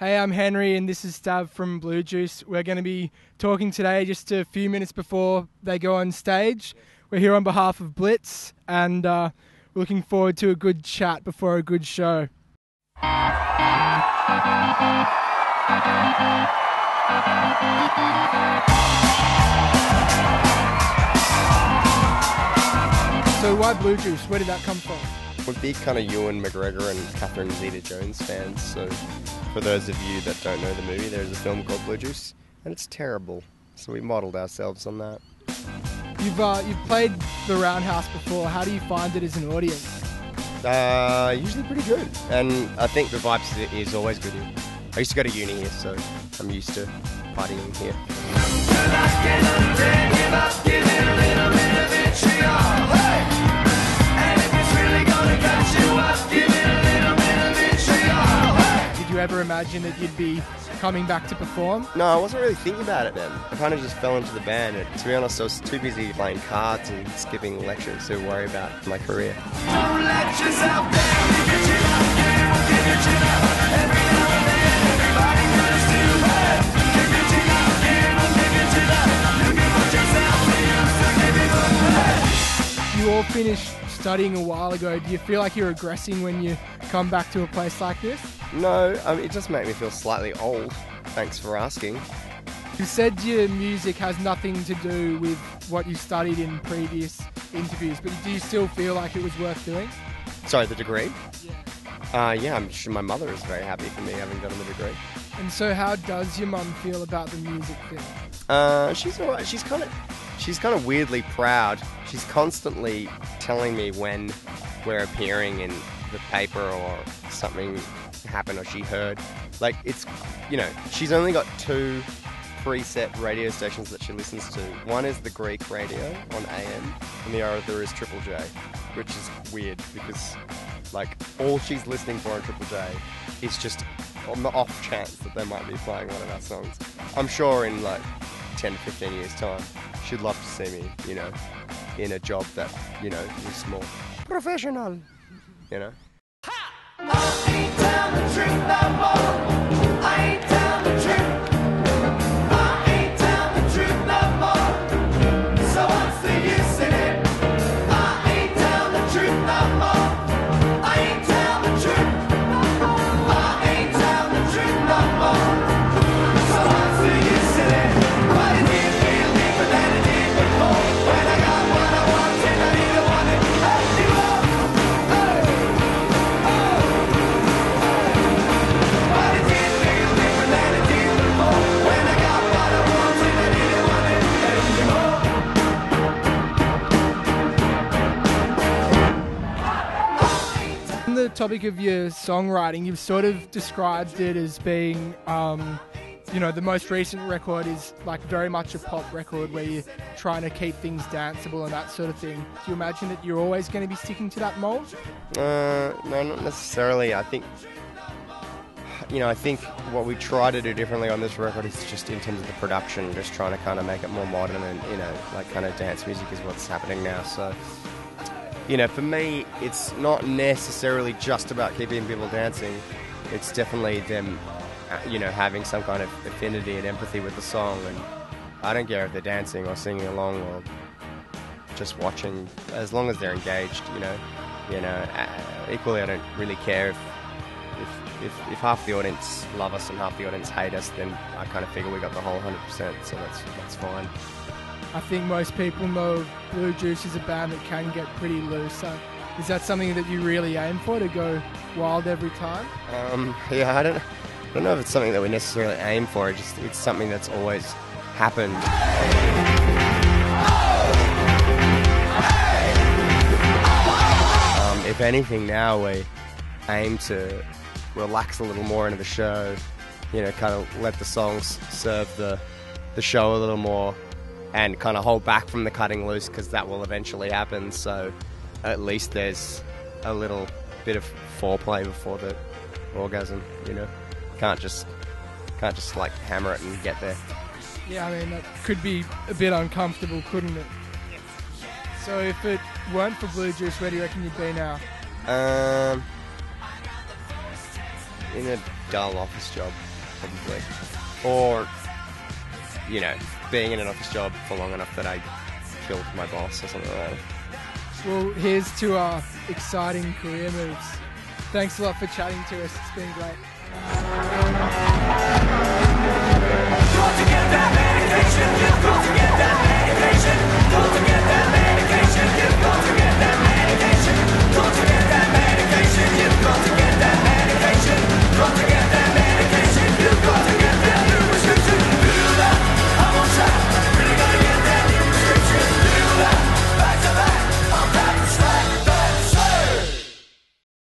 Hey, I'm Henry and this is Stav from BLUEJU. We're going to be talking today just a few minutes before they go on stage. We're here on behalf of Blitz and we're looking forward to a good chat before a good show. So why BLUEJU? Where did that come from? We're big kind of Ewan McGregor and Catherine Zeta-Jones fans, so for those of you that don't know the movie, there's a film called BLUEJU, and it's terrible, so we modelled ourselves on that. You've played the Roundhouse before. How do you find it as an audience? Usually pretty good, and I think the vibe is always good here. I used to go to uni here, so I'm used to partying here. Did you ever imagine that you'd be coming back to perform? No, I wasn't really thinking about it then. I kind of just fell into the band, and to be honest, I was too busy playing cards and skipping lectures to worry about my career. Don't let yourself down, you get your love, yeah, we'll give you chin up. Every now and then, everybody goes to bed. Give your chin up, yeah, we'll give you chin up. You can put yourself in, so give it up. You all finished studying a while ago. Do you feel like you're regressing when you come back to a place like this? No, it just made me feel slightly old. Thanks for asking. You said your music has nothing to do with what you studied in previous interviews, but do you still feel like it was worth doing? Sorry, the degree? Yeah. Yeah, I'm sure my mother is very happy for me having done the degree. And so how does your mum feel about the music thing? She's alright. She's kind of weirdly proud. She's constantly telling me when we're appearing in the paper or something happened or she heard. Like, it's, she's only got 2 preset radio stations that she listens to. One is the Greek radio on AM, and the other is Triple J, which is weird because, like, all she's listening for on Triple J is just on the off chance that they might be playing one of our songs. I'm sure in, like, 10 to 15 years' time, she'd love to see me, in a job that, is more professional, I ain't telling the truth no more. I ain't telling the truth. I ain't telling the truth no more. So what's the use in it? I ain't telling the truth no more. I ain't telling the truth. I ain't telling the truth no more. So what's the use in it? But it did feel different than it did before. When I got what I wanted, I didn't want it anymore. On the topic of your songwriting, you've sort of described it as being, the most recent record is like very much a pop record where you're trying to keep things danceable and that sort of thing. Do you imagine that you're always going to be sticking to that mold? No, not necessarily. I think what we try to do differently on this record is just in terms of the production, just trying to kind of make it more modern and, like kind of dance music is what's happening now. So, for me, it's not necessarily just about keeping people dancing. It's definitely them, having some kind of affinity and empathy with the song. And I don't care if they're dancing or singing along or just watching, as long as they're engaged, equally I don't really care if half the audience love us and half the audience hate us, then I kind of figure we got the whole 100%, so that's fine. I think most people know BLUEJU is a band that can get pretty loose. So is that something that you really aim for, to go wild every time? Yeah, I don't know if it's something that we necessarily aim for. It's something that's always happened. If anything, now we aim to relax a little more into the show, kind of let the songs serve the show a little more and kind of hold back from the cutting loose, because that will eventually happen. So at least there's a little bit of foreplay before the orgasm, Can't just like hammer it and get there. Yeah, I mean, that could be a bit uncomfortable, couldn't it? So if it weren't for BLUEJU, where do you reckon you'd be now? In a dull office job, probably. Or, you know, being in an office job for long enough that I killed my boss or something like that. Well, here's to our exciting career moves. Thanks a lot for chatting to us. It's been great. Got to get that medication, just got to get that medication.